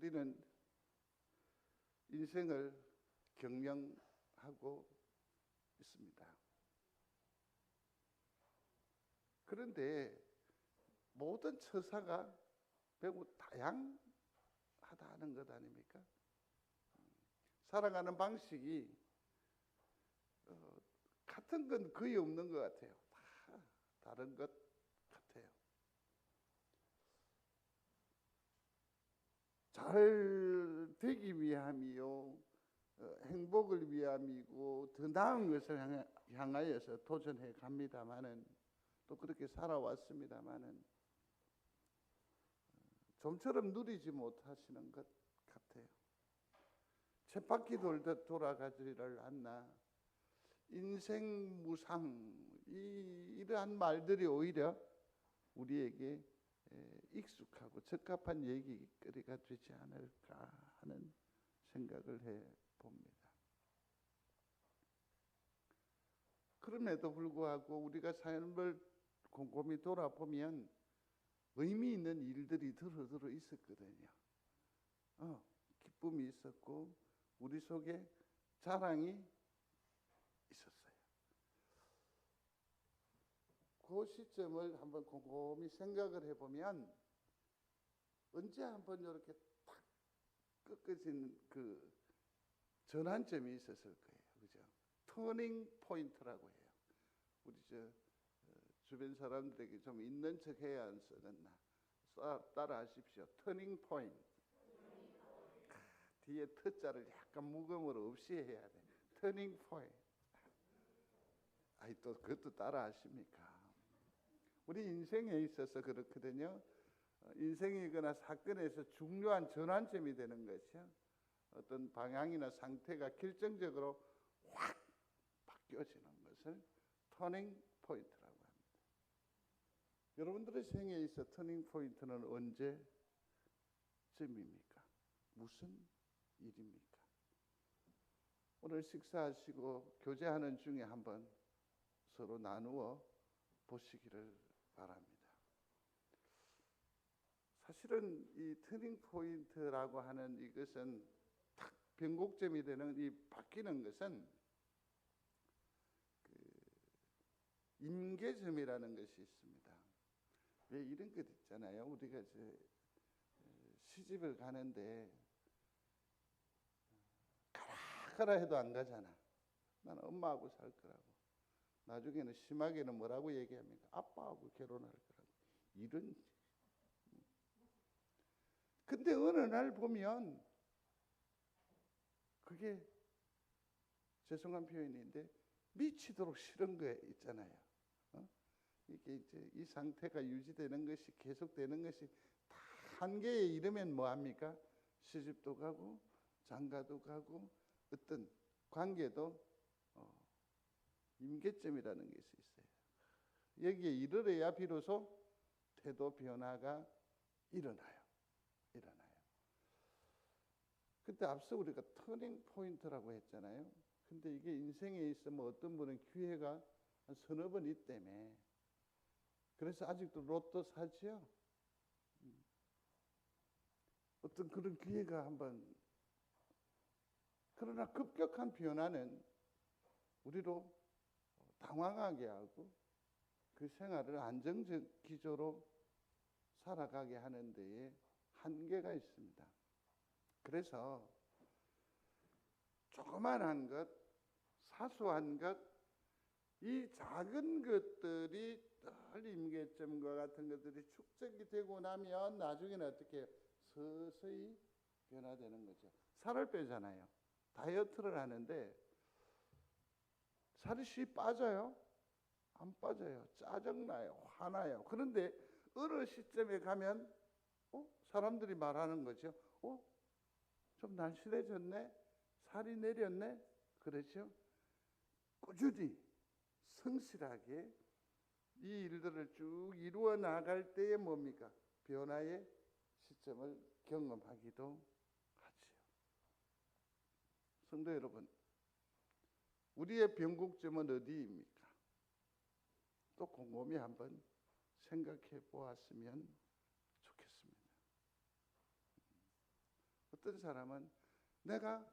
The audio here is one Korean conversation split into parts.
우리는 인생을 경영하고 있습니다. 그런데 모든 처사가 매우 다양하다는 것 아닙니까? 살아가는 방식이 같은 건 거의 없는 것 같아요. 다 다른 것 같아요. 잘 되기 위함이요, 행복을 위함이고 더 나은 것을 향하여서 도전해 갑니다마는, 또 그렇게 살아왔습니다마는 좀처럼 누리지 못하시는 것 같아요. 쳇바퀴 돌듯 돌아가지를 않나. 인생 무상, 이러한 말들이 오히려 우리에게 익숙하고 적합한 얘기거리가 되지 않을까 하는 생각을 해봅니다. 그럼에도 불구하고 우리가 삶을 곰곰이 돌아보면 의미 있는 일들이 들어 있었거든요. 기쁨이 있었고 우리 속에 자랑이 있었어요. 그 시점을 한번 곰곰이 생각을 해보면 언제 한번 이렇게 탁 꺾어진 그 전환점이 있었을 거예요. 그죠? 터닝 포인트라고 해요. 우리 주변 사람들에게 좀 있는 척 해야 안 쓰겠나? 따라 하십시오. 터닝 포인트. 뒤에 터자를 약간 묵음으로 없이 해야 돼. 터닝 포인트. 또 그것도 따라 하십니까? 우리 인생에 있어서 그렇거든요. 인생이거나 사건에서 중요한 전환점이 되는 것이요, 어떤 방향이나 상태가 결정적으로 확 바뀌어지는 것을 터닝 포인트라고 합니다. 여러분들의 생애에 있어 터닝 포인트는 언제쯤입니까? 무슨 일입니까? 오늘 식사하시고 교제하는 중에 한번 서로 나누어 보시기를 바랍니다. 사실은 이 터닝 포인트라고 하는 이것은 탁 변곡점이 되는, 이 바뀌는 것은 임계점이라는 것이 있습니다. 왜 이런 것 있잖아요. 우리가 시집을 가는데 가라 해도 안 가잖아. 나는 엄마하고 살 거라고. 나중에는 심하게는 뭐라고 얘기합니까? 아빠하고 결혼할 거라고. 이런. 근데 어느 날 보면 그게 죄송한 표현인데 미치도록 싫은 거 있잖아요. 이게 이제 이 상태가 유지되는 것이, 계속되는 것이 다 한계에 이르면 뭐 합니까? 시집도 가고 장가도 가고 어떤 관계도 임계점이라는 것이 있어요. 여기에 이르러야 비로소 태도 변화가 일어나요. 그때 앞서 우리가 터닝 포인트라고 했잖아요. 근데 이게 인생에 있으면 어떤 분은 기회가 한 서너 번 있다며. 그래서 아직도 로또 사지요. 어떤 그런 기회가 한번. 그러나 급격한 변화는 우리로 당황하게 하고 그 생활을 안정적 기조로 살아가게 하는 데에 한계가 있습니다. 그래서 조그만한 것, 사소한 것, 이 작은 것들이 늘 임계점과 같은 것들이 축적이 되고 나면 나중에는 어떻게 해요? 서서히 변화되는 거죠. 살을 빼잖아요. 다이어트를 하는데 살이 쉽게 빠져요? 안 빠져요. 짜증나요. 화나요. 그런데 어느 시점에 가면 사람들이 말하는 거죠. 좀 날씬해졌네? 살이 내렸네? 그렇죠? 꾸준히 성실하게 이 일들을 쭉 이루어 나갈 때에 뭡니까? 변화의 시점을 경험하기도 하지요. 성도 여러분, 우리의 변곡점은 어디입니까? 또 곰곰이 한번 생각해 보았으면 좋겠습니다. 어떤 사람은 내가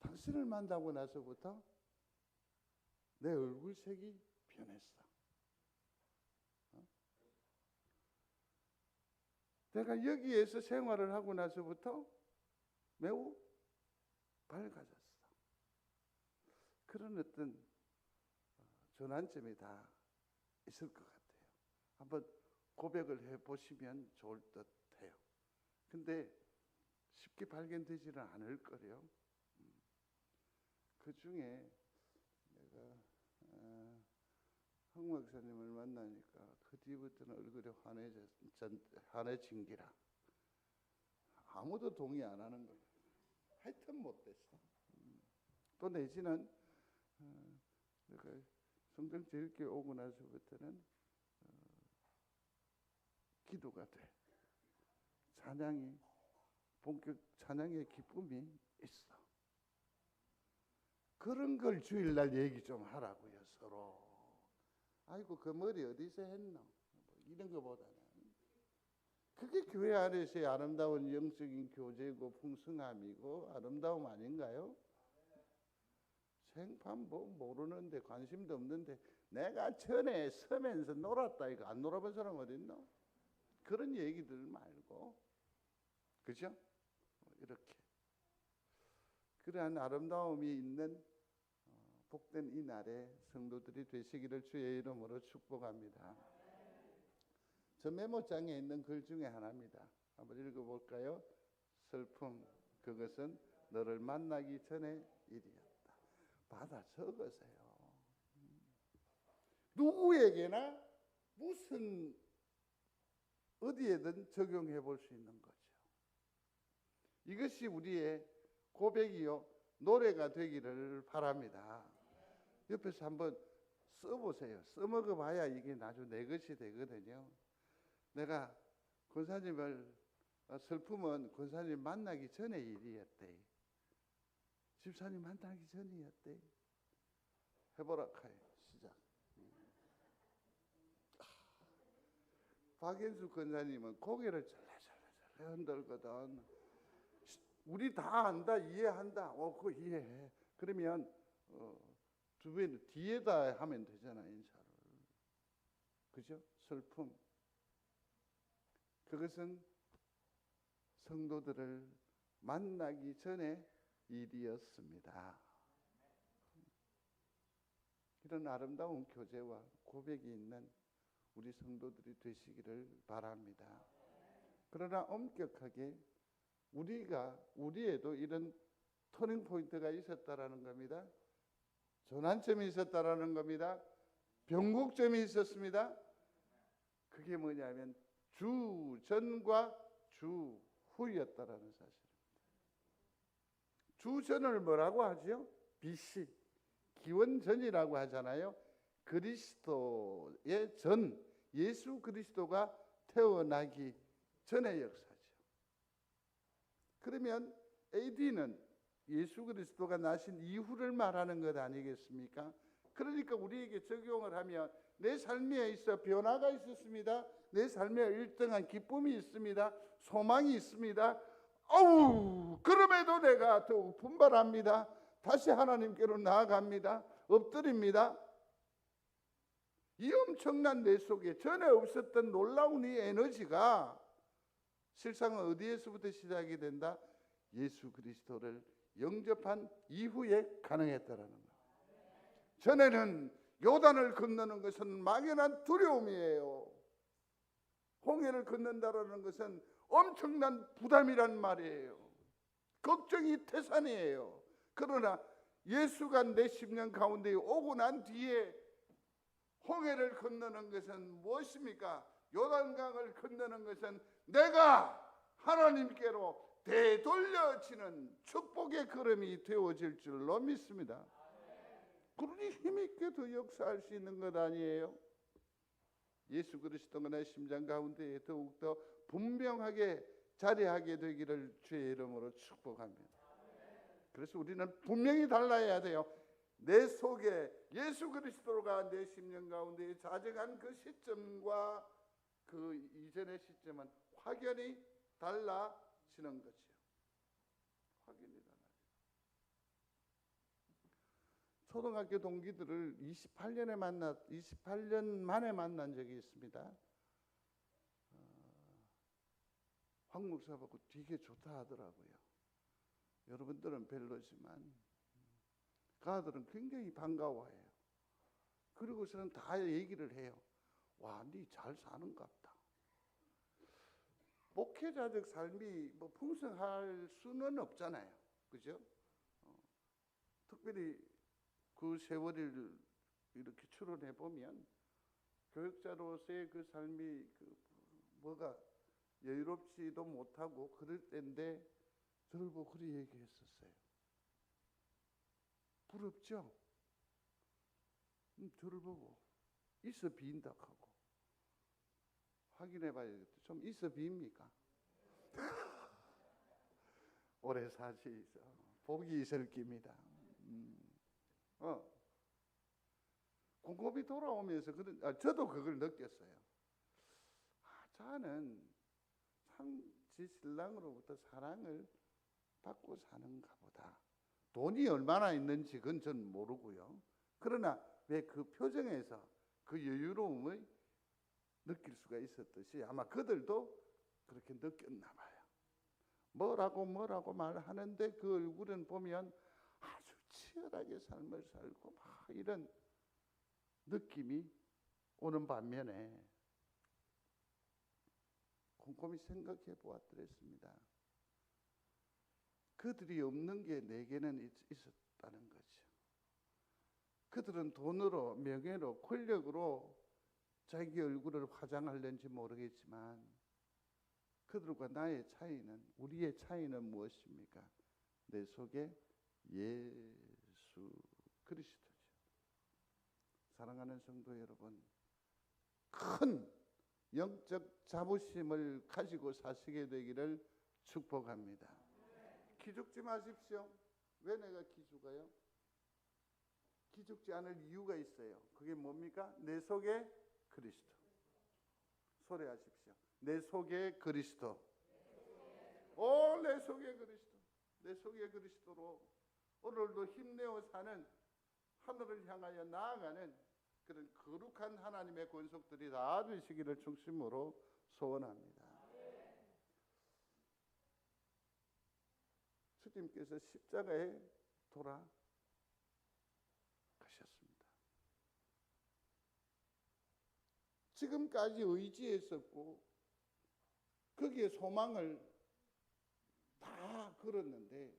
당신을 만나고 나서부터 내 얼굴색이 변했어. 내가 여기에서 생활을 하고 나서부터 매우 밝아졌어. 그런 어떤 전환점이 다 있을 것 같아요. 한번 고백을 해보시면 좋을 듯 해요. 근데 쉽게 발견되지는 않을 거래요. 그 중에 내가 황 목사님을 만나니까 그 뒤부터는 얼굴이 환해진 기라. 아무도 동의 안 하는 거예요. 하여튼 못됐어. 또 내지는 내가 성경 제일교회 오고 나서부터는 기도가 돼. 찬양이 본격 찬양의 기쁨이 있어. 그런 걸 주일날 얘기 좀 하라고요, 서로. 아이고 그 머리 어디서 했노? 이런 거보다는 그게 교회 안에서의 아름다운 영적인 교제고 풍성함이고 아름다움 아닌가요? 생판 뭐 모르는데 관심도 없는데 내가 전에 서면서 놀았다 이거 안 놀아본 사람 어디 있노? 그런 얘기들 말고, 그죠? 이렇게 그러한 아름다움이 있는 복된 이 날에 성도들이 되시기를 주의 이름으로 축복합니다. 저 메모장에 있는 글 중에 하나입니다. 한번 읽어볼까요? 슬픔, 그것은 너를 만나기 전의 일이었다. 받아 적으세요. 누구에게나 무슨 어디에든 적용해 볼 수 있는 거죠. 이것이 우리의 고백이요 노래가 되기를 바랍니다. 옆에서 한번 써보세요. 써먹어 봐야 이게 나중에 내 것이 되거든요. 내가 권사님을 슬픔은 권사님 만나기 전의 일이었대. 집사님 만나기 전이었대. 해보라 카요. 시작. 박연수 권사님은 고개를 잘라잘라 흔들거든. 우리 다 안다, 이해한다. 그거 이해해. 그러면 주변에 뒤에다 하면 되잖아, 인사를. 그죠? 슬픔. 그것은 성도들을 만나기 전에 일이었습니다. 이런 아름다운 교제와 고백이 있는 우리 성도들이 되시기를 바랍니다. 그러나 엄격하게 우리에도 이런 터닝 포인트가 있었다라는 겁니다. 전환점이 있었다라는 겁니다. 변곡점이 있었습니다. 그게 뭐냐면 주 전과 주 후였다라는 사실입니다. 주 전을 뭐라고 하죠? BC, 기원전이라고 하잖아요. 그리스도의 전, 예수 그리스도가 태어나기 전의 역사죠. 그러면 AD는 예수 그리스도가 나신 이후를 말하는 것 아니겠습니까? 그러니까 우리에게 적용을 하면 내 삶에 있어 변화가 있었습니다. 내 삶에 일정한 기쁨이 있습니다. 소망이 있습니다. 그럼에도 내가 더욱 분발합니다. 다시 하나님께로 나아갑니다. 엎드립니다. 이 엄청난 내 속에 전에 없었던 놀라운 이 에너지가 실상은 어디에서부터 시작이 된다? 예수 그리스도를 영접한 이후에 가능했다라는 거예요. 전에는 요단을 건너는 것은 막연한 두려움이에요. 홍해를 건넌다라는 것은 엄청난 부담이란 말이에요. 걱정이 태산이에요. 그러나 예수가 내 심령 가운데 오고 난 뒤에 홍해를 건너는 것은 무엇입니까? 요단강을 건너는 것은 내가 하나님께로 되돌려지는 축복의 걸음이 되어질 줄로 믿습니다. 그러니 힘있게 더 역사할 수 있는 것 아니에요? 예수 그리스도가 내 심장 가운데 더욱더 분명하게 자리하게 되기를 주의 이름으로 축복합니다. 그래서 우리는 분명히 달라야 돼요. 내 속에 예수 그리스도가 내 심령 가운데 자정한 그 시점과 그 이전의 시점은 확연히 달라지는 거죠. 확인이 일어나요. 초등학교 동기들을 28년 만에 만난 적이 있습니다. 황 목사하고 되게 좋다 하더라고요. 여러분들은 별로지만 그 아들은 굉장히 반가워해요. 그리고서는 다 얘기를 해요. 와, 니 잘 사는갑다. 목회자적 삶이 뭐 풍성할 수는 없잖아요. 그죠? 특별히 그 세월을 이렇게 추론해 보면 교육자로서의 그 삶이 뭐가 여유롭지도 못하고 그럴 때인데 저를 보고 그렇게 얘기했었어요. 부럽죠? 저를 보고 있어 비인다 하고 확인해 봐야겠다. 좀 있어 비입니까? 오래 사시죠. 복이 있을 깁니다. 곰곰이 돌아오면서 저도 그걸 느꼈어요. 저는 참 지 신랑으로부터 사랑을 받고 사는가 보다. 돈이 얼마나 있는지 그건 전 모르고요. 그러나 왜 그 표정에서 그 여유로움을 느낄 수가 있었듯이 아마 그들도 그렇게 느꼈나 봐요. 뭐라고 말하는데 그 얼굴은 보면 아주 치열하게 삶을 살고 막 이런 느낌이 오는 반면에 곰곰이 생각해 보았더랬습니다. 그들이 없는 게 내게는 있었다는 거죠. 그들은 돈으로, 명예로, 권력으로 자기 얼굴을 화장하려는지 모르겠지만 그들과 나의 차이는, 우리의 차이는 무엇입니까? 내 속에 예수 그리스도죠. 사랑하는 성도 여러분, 큰 영적 자부심을 가지고 사시게 되기를 축복합니다. 기죽지 마십시오. 왜 내가 기죽어요? 기죽지 않을 이유가 있어요. 그게 뭡니까? 내 속에 그리스도. 소리하십시오. 내 속에 그리스도. 내 속에 그리스도. 내 속에 그리스도로 오늘도 힘내어 사는, 하늘을 향하여 나아가는 그런 거룩한 하나님의 권속들이 다 되시기를 중심으로 소원합니다. 주님께서 십자가에 돌아가셨습니다. 지금까지 의지했었고 거기에 소망을 다 걸었는데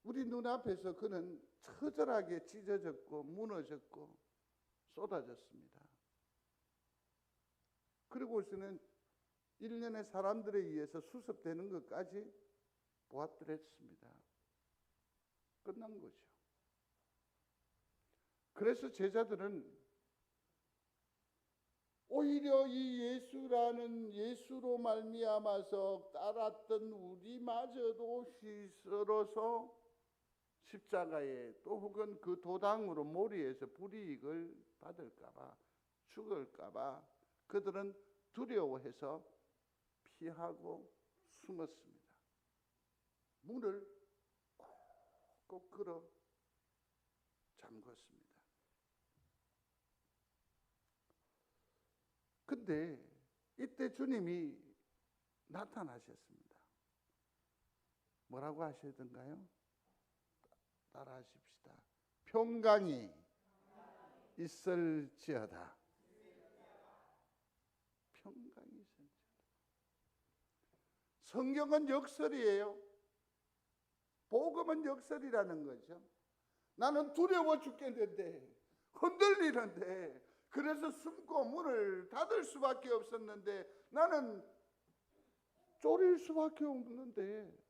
우리 눈앞에서 그는 처절하게 찢어졌고 무너졌고 쏟아졌습니다. 그리고서는 일련의 사람들에 의해서 수습되는 것까지 보았더랬습니다. 끝난 거죠. 그래서 제자들은 오히려 이 예수라는, 예수로 말미암아서 따랐던 우리마저도 휘슬어서 십자가에 또 혹은 그 도당으로 몰이해서 불이익을 받을까봐, 죽을까봐 그들은 두려워해서 피하고 숨었습니다. 문을 꼭 걸어 잠궜습니다. 근데 이때 주님이 나타나셨습니다. 뭐라고 하시던가요? 따라하십시다. 평강이 있을지어다. 평강이 있을지어다. 성경은 역설이에요. 복음은 역설이라는 거죠. 나는 두려워 죽겠는데, 흔들리는데, 그래서 숨고 문을 닫을 수밖에 없었는데, 나는 쫄일 수밖에 없는데,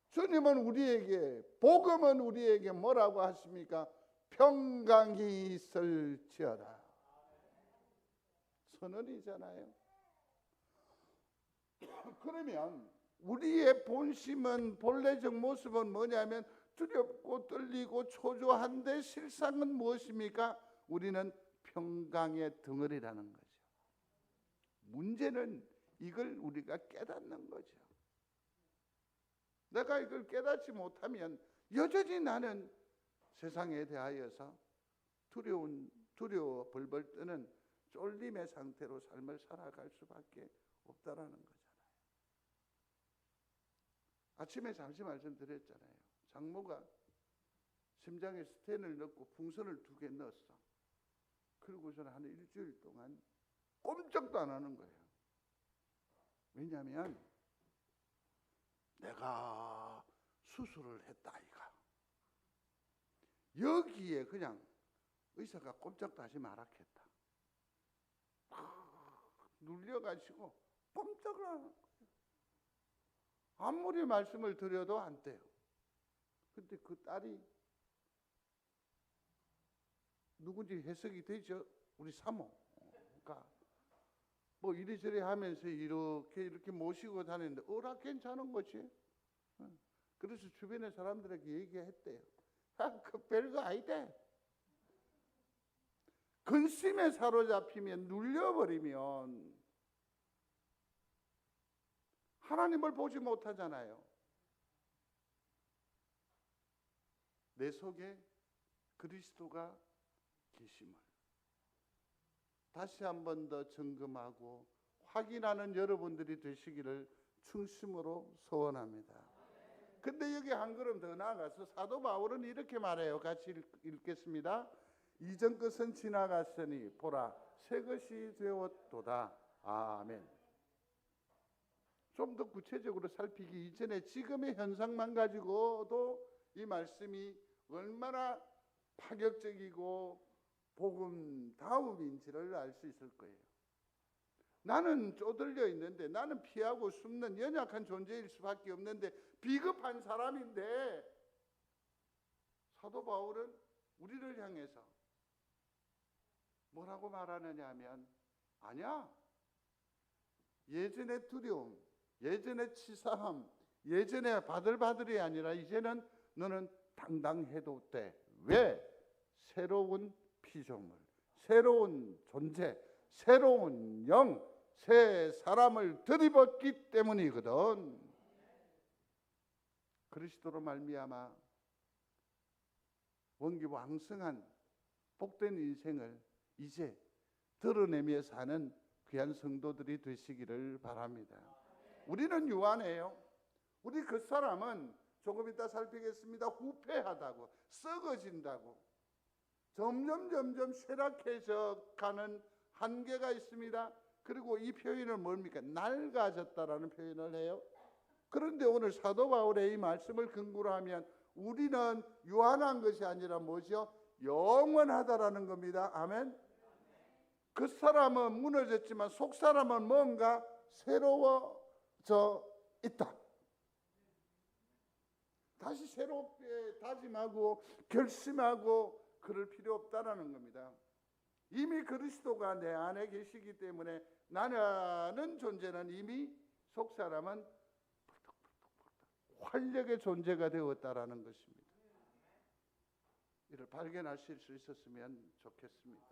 주님은 우리에게, 복음은 우리에게 뭐라고 하십니까? 평강이 있을지어다. 선언이잖아요. 그러면 우리의 본심은, 본래적 모습은 뭐냐면 두렵고 떨리고 초조한데 실상은 무엇입니까? 우리는 평강의 덩어리라는 거죠. 문제는 이걸 우리가 깨닫는 거죠. 내가 이걸 깨닫지 못하면 여전히 나는 세상에 대하여서 두려워 벌벌 떠는 쫄림의 상태로 삶을 살아갈 수밖에 없다라는 거잖아요. 아침에 잠시 말씀드렸잖아요. 장모가 심장에 스텐을 넣고 풍선을 2개 넣었어. 그러고서는 한 일주일 동안 꼼짝도 안 하는 거예요. 왜냐하면 내가 수술을 했다 아이가. 여기에 그냥 의사가 꼼짝도 하지 말았겠다. 눌려가지고 꼼짝을 안 하는 거예요. 아무리 말씀을 드려도 안 돼요. 근데 그 딸이 누군지 해석이 되죠. 우리 사모가 뭐 이리저리 하면서 이렇게 모시고 다니는데 괜찮은 거지. 그래서 주변의 사람들에게 얘기했대요. 그 별거 아니다. 근심에 사로잡히면 눌려버리면 하나님을 보지 못하잖아요. 내 속에 그리스도가 계심을 다시 한 번 더 점검하고 확인하는 여러분들이 되시기를 충심으로 소원합니다. 근데 여기 한 걸음 더 나아가서 사도 바울은 이렇게 말해요. 같이 읽겠습니다. 이전 것은 지나갔으니 보라 새 것이 되었도다. 아멘. 좀 더 구체적으로 살피기 이전에 지금의 현상만 가지고도 이 말씀이 얼마나 파격적이고 복음다움인지를 알 수 있을 거예요. 나는 쪼들려 있는데, 나는 피하고 숨는 연약한 존재일 수밖에 없는데 비겁한 사람인데, 사도 바울은 우리를 향해서 뭐라고 말하느냐 하면, 아니야, 예전의 두려움, 예전의 치사함, 예전의 바들바들이 아니라 이제는 너는 당당해도 돼. 왜? 새로운 피조물, 새로운 존재, 새로운 영, 새 사람을 들이붓기 때문이거든. 그리스도로 말미암아 원기왕성한 복된 인생을 이제 드러내며 사는 귀한 성도들이 되시기를 바랍니다. 우리는 유한해요. 우리 그 사람은 조금 이따 살피겠습니다. 후패하다고, 썩어진다고, 점점 쇠락해져 가는 한계가 있습니다. 그리고 이 표현을 뭡니까? 낡아졌다라는 표현을 해요. 그런데 오늘 사도 바울의 이 말씀을 근거로 하면 우리는 유한한 것이 아니라 뭐죠? 영원하다라는 겁니다. 아멘. 그 사람은 무너졌지만 속 사람은 뭔가 새로워져 있다. 다시 새롭게 다짐하고 결심하고 그럴 필요 없다라는 겁니다. 이미 그리스도가 내 안에 계시기 때문에 나는 존재는 이미 속 사람은 활력의 존재가 되었다라는 것입니다. 이를 발견하실 수 있었으면 좋겠습니다.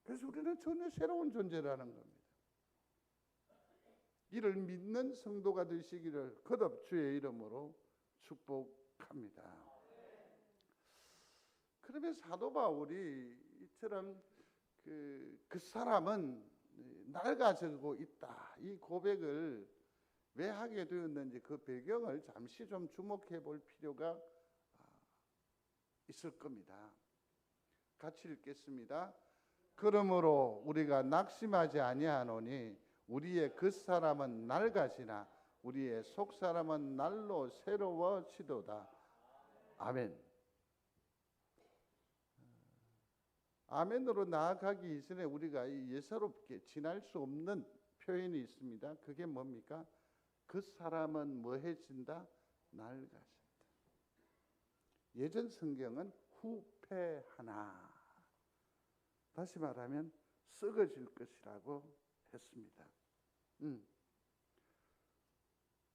그래서 우리는 전혀 새로운 존재라는 겁니다. 이를 믿는 성도가 되시기를 거듭 주의 이름으로 축복합니다. 그러면 사도 바울이 이처럼 그 사람은 낡아지고 있다, 이 고백을 왜 하게 되었는지 그 배경을 잠시 좀 주목해 볼 필요가 있을 겁니다. 같이 읽겠습니다. 그러므로 우리가 낙심하지 아니하노니 우리의 그 사람은 낡아지나 우리의 속 사람은 날로 새로워지도다. 아멘. 아멘으로 나아가기 이전에 우리가 예사롭게 지날 수 없는 표현이 있습니다. 그게 뭡니까? 그 사람은 뭐해진다? 낡아진다. 예전 성경은 후패하나, 다시 말하면 썩어질 것이라고 했습니다.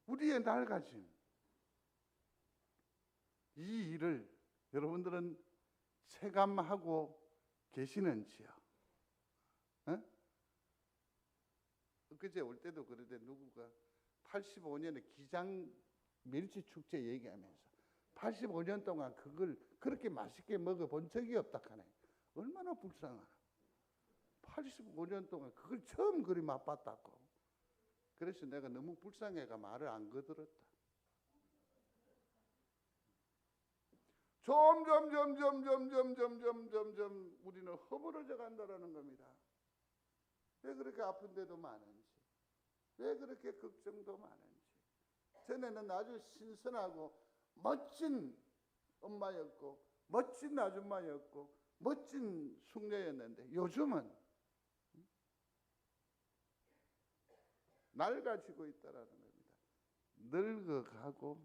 우리의 낡아짐, 이 일을 여러분들은 체감하고 계시는지요? 엊그제 올 때도 그러대. 누구가 85년에 기장 멸치 축제 얘기하면서 85년 동안 그걸 그렇게 맛있게 먹어본 적이 없다 하네. 얼마나 불쌍하나. 85년 동안 그걸 처음 그리 맛봤다고. 그래서 내가 너무 불쌍해가 말을 안 거들었다. 점점 우리는 허물어져 간다라는 겁니다. 왜 그렇게 아픈데도 많은지, 왜 그렇게 걱정도 많은지. 전에는 아주 신선하고 멋진 엄마였고 멋진 아줌마였고 멋진 숙녀였는데 요즘은 낡아지고 있다라는 겁니다. 늙어가고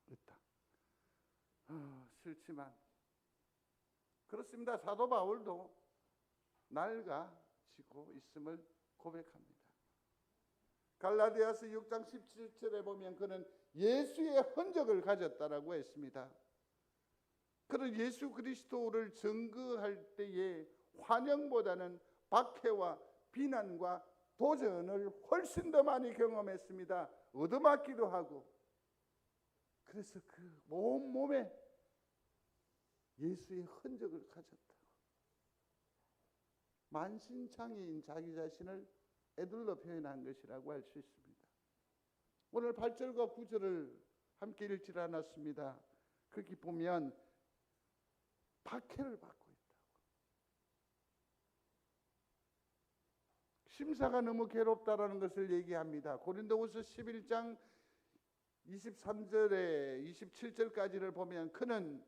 있다. 싫지만 그렇습니다. 사도 바울도 낡아지고 있음을 고백합니다. 갈라디아서 6장 17절에 보면 그는 예수의 흔적을 가졌다라고 했습니다. 그는 예수 그리스도를 증거할 때에 환영보다는 박해와 비난과 도전을 훨씬 더 많이 경험했습니다. 얻어맞기도 하고. 그래서 그 몸에 예수의 흔적을 가졌다고. 만신창이인 자기 자신을 에둘러 표현한 것이라고 할 수 있습니다. 오늘 8절과 9절을 함께 읽지 않았습니다. 거기 보면 박해를 받고 있다고. 심사가 너무 괴롭다라는 것을 얘기합니다. 고린도후서 11장 23절에 27절까지를 보면 그는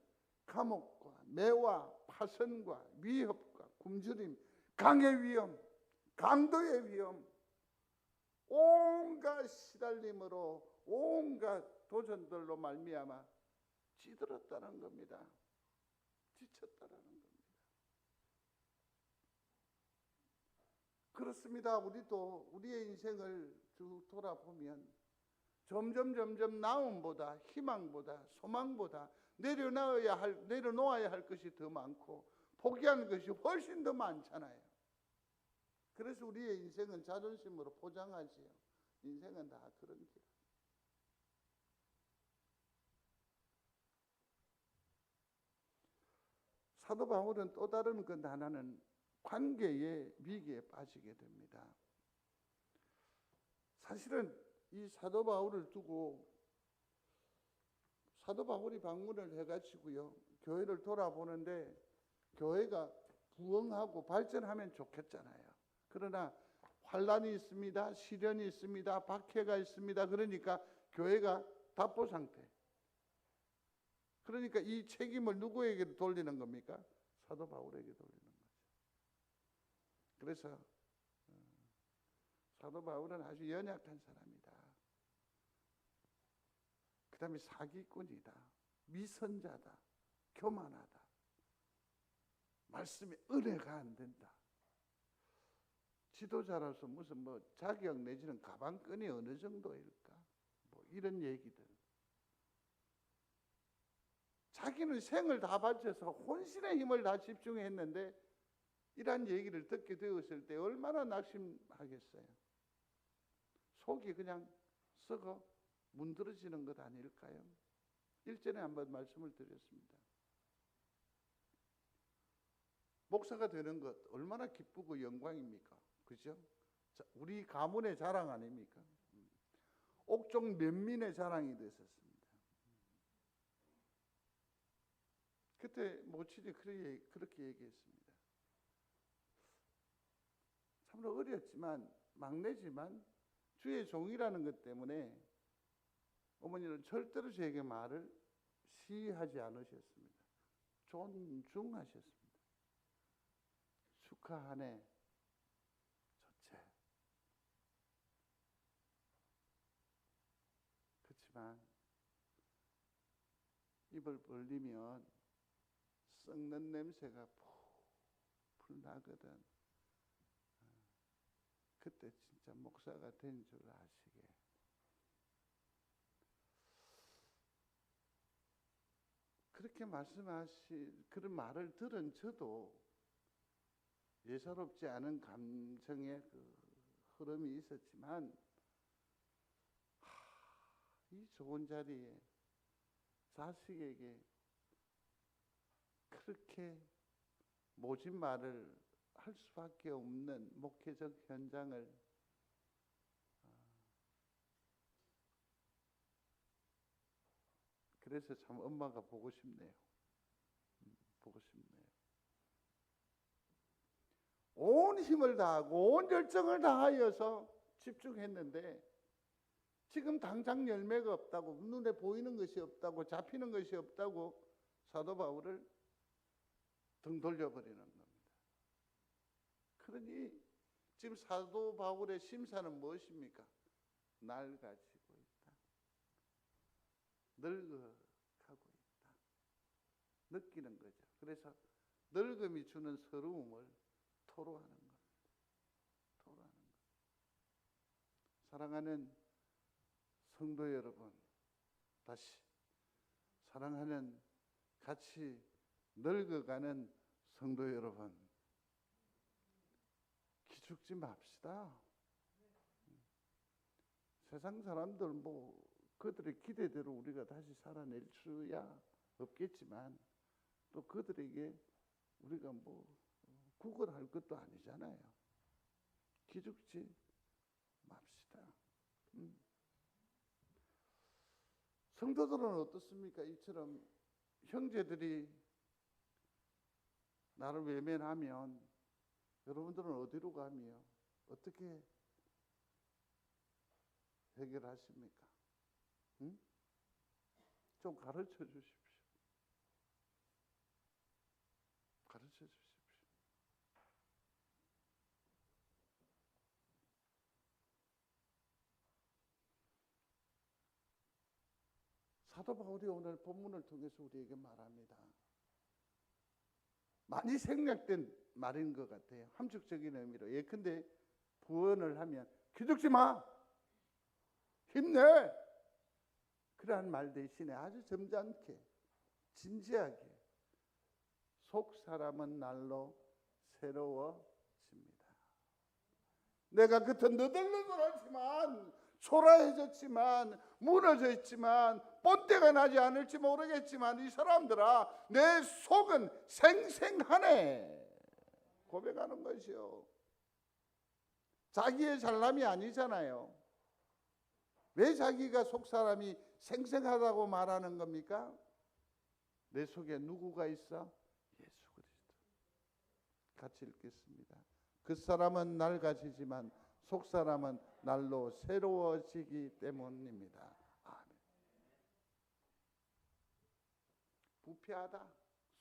감옥과 매와 파선과 위협과 굶주림, 강의 위험, 강도의 위험, 온갖 시달림으로 온갖 도전들로 말미암아 찌들었다는 겁니다. 지쳤다라는 겁니다. 그렇습니다. 우리도 우리의 인생을 쭉 돌아보면 점점 나음보다 희망보다 소망보다 내려놓아야 할 것이 더 많고 포기하는 것이 훨씬 더 많잖아요. 그래서 우리의 인생은 자존심으로 포장하지요. 인생은 다 그런 길. 사도 바울은 또 다른 그 하나는 관계의 위기에 빠지게 됩니다. 사실은 이 사도 바울을 두고 사도 바울이 방문을 해가지고요 교회를 돌아보는데 교회가 부흥하고 발전하면 좋겠잖아요. 그러나 환란이 있습니다. 시련이 있습니다. 박해가 있습니다. 그러니까 교회가 답보 상태. 그러니까 이 책임을 누구에게 돌리는 겁니까? 사도 바울에게 돌리는 거죠. 그래서 사도 바울은 아주 연약한 사람이다. 그 다음에 사기꾼이다. 미선자다. 교만하다. 말씀에 은혜가 안 된다. 지도자로서 무슨 자격 내지는 가방끈이 어느 정도일까? 이런 얘기들. 자기는 생을 다 바쳐서 혼신의 힘을 다 집중했는데 이런 얘기를 듣게 되었을 때 얼마나 낙심하겠어요. 속이 그냥 썩어 문드러지는 것 아닐까요? 일전에 한번 말씀을 드렸습니다. 목사가 되는 것 얼마나 기쁘고 영광입니까? 그죠? 우리 가문의 자랑 아닙니까? 옥종 면민의 자랑이 됐었습니다. 그때 모친이 그렇게 얘기했습니다. 참으로 어렸지만 막내지만 주의 종이라는 것 때문에 어머니는 절대로 저에게 말을 시하지 않으셨습니다. 존중하셨습니다. 축하하네. 좋지. 그렇지만 입을 벌리면 썩는 냄새가 풀 나거든. 그때 진짜 목사가 된 줄 아시게. 그렇게 말씀하신 그런 말을 들은 저도 예사롭지 않은 감정의 그 흐름이 있었지만 이 좋은 자리에 자식에게 그렇게 모진 말을 할 수밖에 없는 목회적 현장을 그래서 참 엄마가 보고 싶네요. 보고 싶네요. 온 힘을 다하고 온 열정을 다하여서 집중했는데 지금 당장 열매가 없다고, 눈에 보이는 것이 없다고, 잡히는 것이 없다고 사도 바울을 등 돌려버리는 겁니다. 그러니 지금 사도 바울의 심사는 무엇입니까? 낡아지고 있다. 늙어가고 있다. 느끼는 거죠. 그래서 늙음이 주는 서러움을 토로하는 겁니다. 토로하는 겁니다. 사랑하는 성도 여러분, 다시 사랑하는 같이 늙어가는 성도 여러분, 기죽지 맙시다. 세상 사람들 그들의 기대대로 우리가 다시 살아낼 수야 없겠지만 또 그들에게 우리가 구걸할 것도 아니잖아요. 기죽지 맙시다. 성도들은 어떻습니까? 이처럼 형제들이 나를 외면하면 여러분들은 어디로 가며 어떻게 해결하십니까? 좀 가르쳐 주십시오. 가르쳐 주십시오. 사도 바울이 오늘 본문을 통해서 우리에게 말합니다. 많이 생략된 말인 것 같아요. 함축적인 의미로. 예컨대 부언을 하면 기죽지 마, 힘내, 그러한 말 대신에 아주 점잖게 진지하게 속 사람은 날로 새로워집니다. 내가 겉은 너덜너덜하지만 초라해졌지만 무너져 있지만 본때가 나지 않을지 모르겠지만 이 사람들아 내 속은 생생하네 고백하는 것이요. 자기의 잘남이 아니잖아요. 왜 자기가 속사람이 생생하다고 말하는 겁니까? 내 속에 누구가 있어? 예수 그리스도. 같이 읽겠습니다. 그 사람은 낡아지지만 속사람은 날로 새로워지기 때문입니다. 아멘. 부패하다,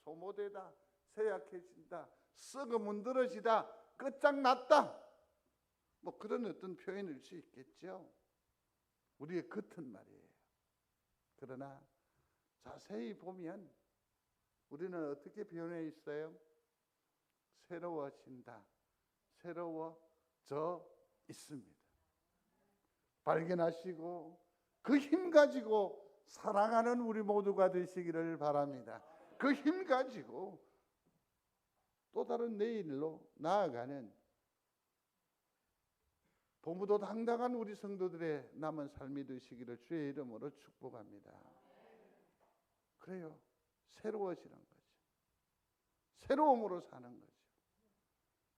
소모되다, 쇠약해진다, 썩어 문드러지다, 끝장났다, 그런 어떤 표현일 수 있겠죠. 우리의 겉은 말이에요. 그러나 자세히 보면 우리는 어떻게 변해 있어요? 새로워진다, 새로워져 있습니다. 발견하시고 그 힘 가지고 사랑하는 우리 모두가 되시기를 바랍니다. 그 힘 가지고 또 다른 내일로 나아가는 도무도 당당한 우리 성도들의 남은 삶이 되시기를 주의 이름으로 축복합니다. 그래요. 새로워지는 거죠. 새로움으로 사는 거죠.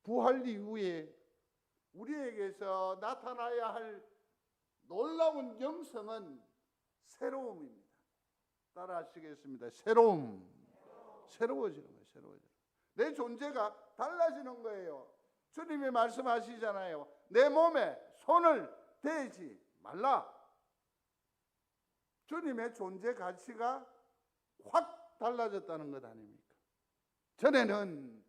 부활 이후에 우리에게서 나타나야 할 놀라운 영성은 새로움입니다. 따라 하시겠습니다. 새로움. 새로워지는 거예요. 새로워지는. 내 존재가 달라지는 거예요. 주님이 말씀하시잖아요. 내 몸에 손을 대지 말라. 주님의 존재 가치가 확 달라졌다는 것 아닙니까? 전에는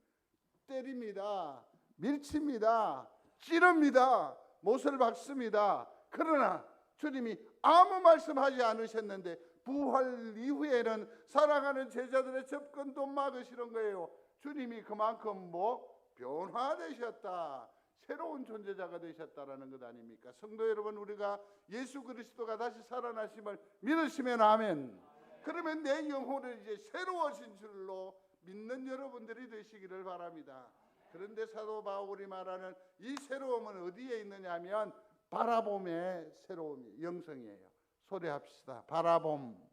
때립니다, 밀칩니다, 찌릅니다, 못을 박습니다. 그러나 주님이 아무 말씀하지 않으셨는데 부활 이후에는 사랑하는 제자들의 접근도 막으시는 거예요. 주님이 그만큼 변화되셨다, 새로운 존재자가 되셨다라는 것 아닙니까? 성도 여러분, 우리가 예수 그리스도가 다시 살아나심을 믿으시면 아멘. 그러면 내 영혼은 이제 새로워진 줄로 믿는 여러분들이 되시기를 바랍니다. 그런데 사도 바울이 말하는 이 새로움은 어디에 있느냐면 바라봄의 새로움이 영성이에요. 소리합시다. 바라봄.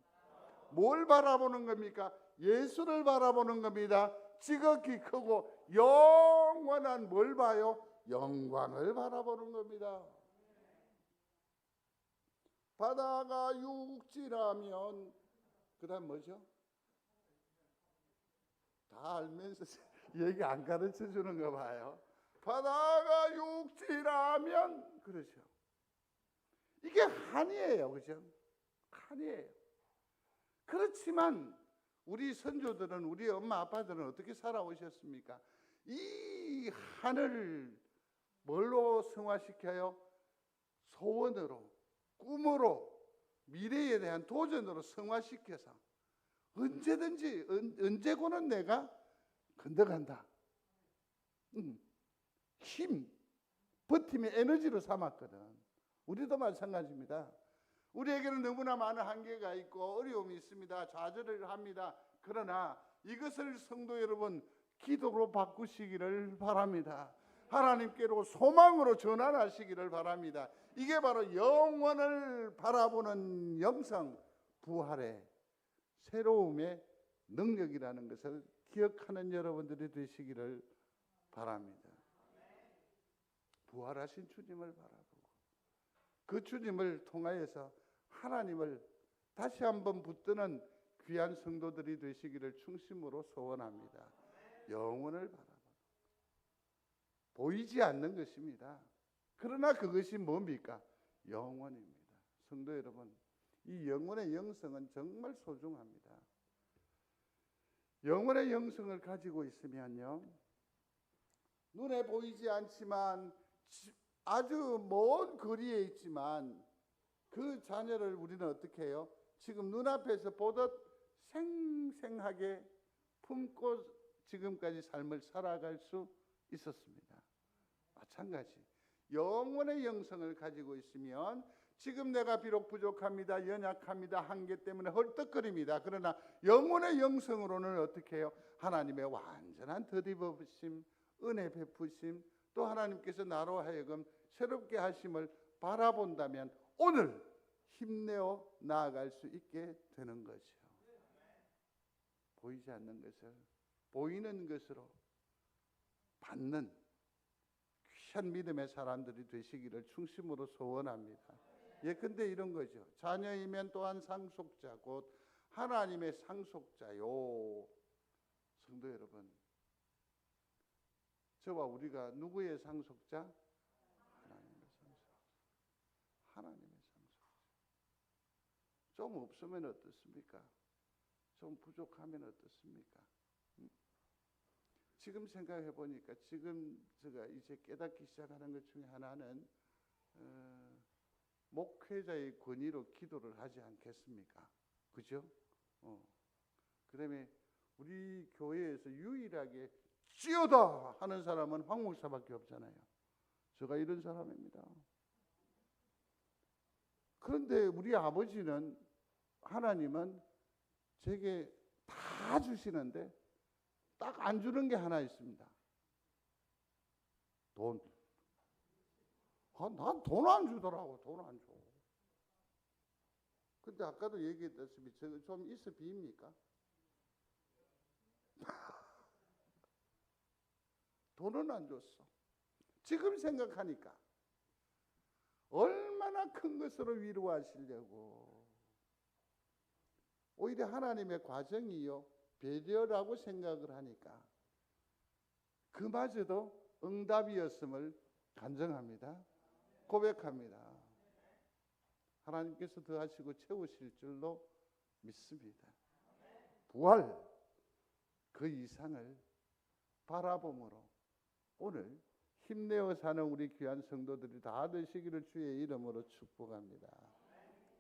뭘 바라보는 겁니까? 예수를 바라보는 겁니다. 지극히 크고 영원한 뭘 봐요? 영광을 바라보는 겁니다. 바다가 육지라면 그 다음 뭐죠? 다 알면서 얘기 안 가르쳐 주는 거 봐요. 바다가 육지라면 그렇죠. 이게 한이에요. 그죠? 한이에요. 그렇지만 우리 선조들은, 우리 엄마 아빠들은 어떻게 살아오셨습니까? 이 한을 뭘로 승화시켜요? 소원으로, 꿈으로, 미래에 대한 도전으로 승화시켜서 언제든지 언제고는 내가 건너간다. 힘, 버팀의 에너지로 삼았거든. 우리도 마찬가지입니다. 우리에게는 너무나 많은 한계가 있고 어려움이 있습니다. 좌절을 합니다. 그러나 이것을 성도 여러분 기도로 바꾸시기를 바랍니다. 하나님께로 소망으로 전환하시기를 바랍니다. 이게 바로 영원을 바라보는 영성, 부활의 새로움의 능력이라는 것을 기억하는 여러분들이 되시기를 바랍니다. 부활하신 주님을 바라보고 그 주님을 통하여서 하나님을 다시 한번 붙드는 귀한 성도들이 되시기를 충심으로 소원합니다. 영원을 바라보는 보이지 않는 것입니다. 그러나 그것이 뭡니까? 영원입니다. 성도 여러분, 이 영원의 영성은 정말 소중합니다. 영원의 영성을 가지고 있으면요, 눈에 보이지 않지만 아주 먼 거리에 있지만 그 자녀를 우리는 어떻게 해요? 지금 눈앞에서 보듯 생생하게 품고 지금까지 삶을 살아갈 수 있었습니다. 마찬가지 영원의 영성을 가지고 있으면 지금 내가 비록 부족합니다, 연약합니다, 한계 때문에 헐떡거립니다. 그러나 영원의 영성으로는 어떻게 해요? 하나님의 완전한 덧입으심, 은혜 베푸심, 또 하나님께서 나로 하여금 새롭게 하심을 바라본다면 오늘 힘내어 나아갈 수 있게 되는 거죠. 보이지 않는 것을 보이는 것으로 받는 귀한 믿음의 사람들이 되시기를 충심으로 소원합니다. 예컨대 이런 거죠. 자녀이면 또한 상속자, 곧 하나님의 상속자요. 성도 여러분, 저와 우리가 누구의 상속자? 하나님의 상속자. 하나님의 상속자. 좀 없으면 어떻습니까? 좀 부족하면 어떻습니까? 지금 생각해 보니까 지금 제가 이제 깨닫기 시작하는 것 중에 하나는 목회자의 권위로 기도를 하지 않겠습니까? 그죠? 그다음에 우리 교회에서 유일하게 찌어다 하는 사람은 황 목사밖에 없잖아요. 제가 이런 사람입니다. 그런데 우리 아버지는, 하나님은 제게 다 주시는데 딱 안 주는 게 하나 있습니다. 돈. 난 돈 안 주더라고. 돈 안 줘. 근데 아까도 얘기했다시피 저거 좀 있어 비입니까? 돈은 안 줬어. 지금 생각하니까 얼마나 큰 것으로 위로하시려고. 오히려 하나님의 과정이요, 배려라고 생각을 하니까 그마저도 응답이었음을 간증합니다. 고백합니다. 하나님께서 더하시고 채우실 줄로 믿습니다. 부활 그 이상을 바라봄으로 오늘 힘내어 사는 우리 귀한 성도들이 다 되시기를 주의 이름으로 축복합니다.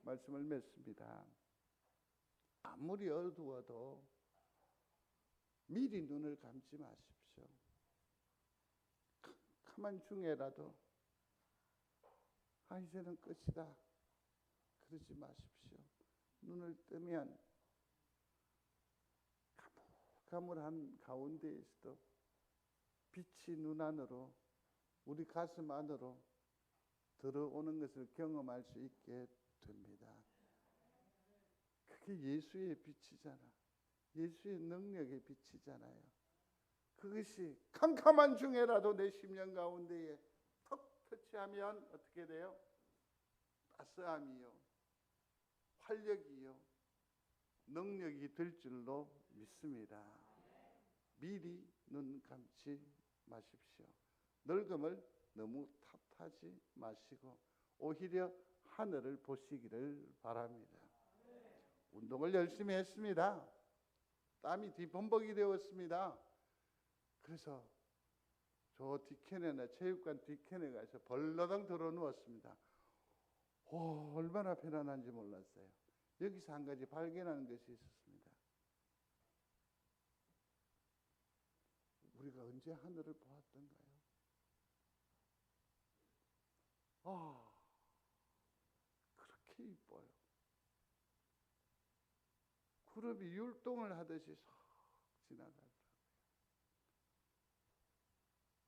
말씀을 맺습니다. 아무리 어두워도 미리 눈을 감지 마십시오. 캄캄한 중에라도 이제는 끝이다 그러지 마십시오. 눈을 뜨면 가물가물한 가운데에서도 빛이 눈 안으로, 우리 가슴 안으로 들어오는 것을 경험할 수 있게 됩니다. 그게 예수의 빛이잖아. 예수의 능력의 빛이잖아요. 그것이 캄캄한 중에라도 내 심령 가운데에 턱 터치하면 어떻게 돼요? 따스함이요, 활력이요, 능력이 될 줄로 믿습니다. 미리 눈 감지 마십시오. 늙음을 너무 탓하지 마시고 오히려 하늘을 보시기를 바랍니다. 운동을 열심히 했습니다. 땀이 뒤범벅이 되었습니다. 그래서 저 뒤편에나 체육관 뒤편에 가서 벌러덩 들어 누웠습니다. 얼마나 편안한지 몰랐어요. 여기서 한 가지 발견하는 것이 있었습니다. 우리가 언제 하늘을 보았던가요? 그렇게 이뻐요. 구름이 율동을 하듯이 쏙 지나가더라고요.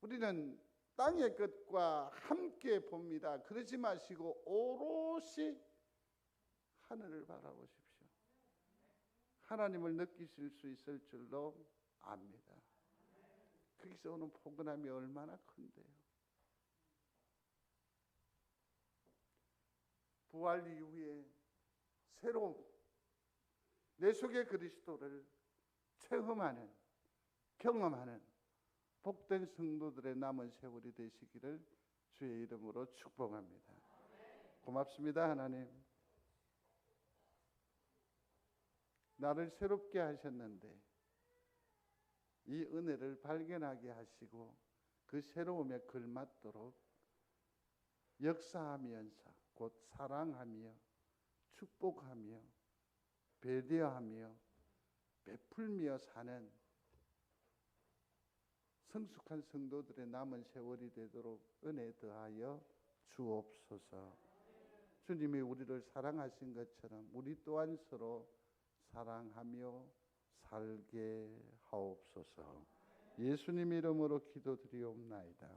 우리는 땅의 것과 함께 봅니다. 그러지 마시고 오롯이 하늘을 바라보십시오. 하나님을 느끼실 수 있을 줄로 압니다. 거기서 오는 포근함이 얼마나 큰데요. 부활 이후에 새로운 내 속의 그리스도를 체험하는, 경험하는 복된 성도들의 남은 세월이 되시기를 주의 이름으로 축복합니다. 고맙습니다, 하나님. 나를 새롭게 하셨는데 이 은혜를 발견하게 하시고 그 새로움에 걸맞도록 역사하면서 곧 사랑하며 축복하며 배려하며 베풀며 사는 성숙한 성도들의 남은 세월이 되도록 은혜 더하여 주옵소서. 주님이 우리를 사랑하신 것처럼 우리 또한 서로 사랑하며 살게 하옵소서. 예수님 이름으로 기도드리옵나이다.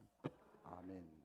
아멘.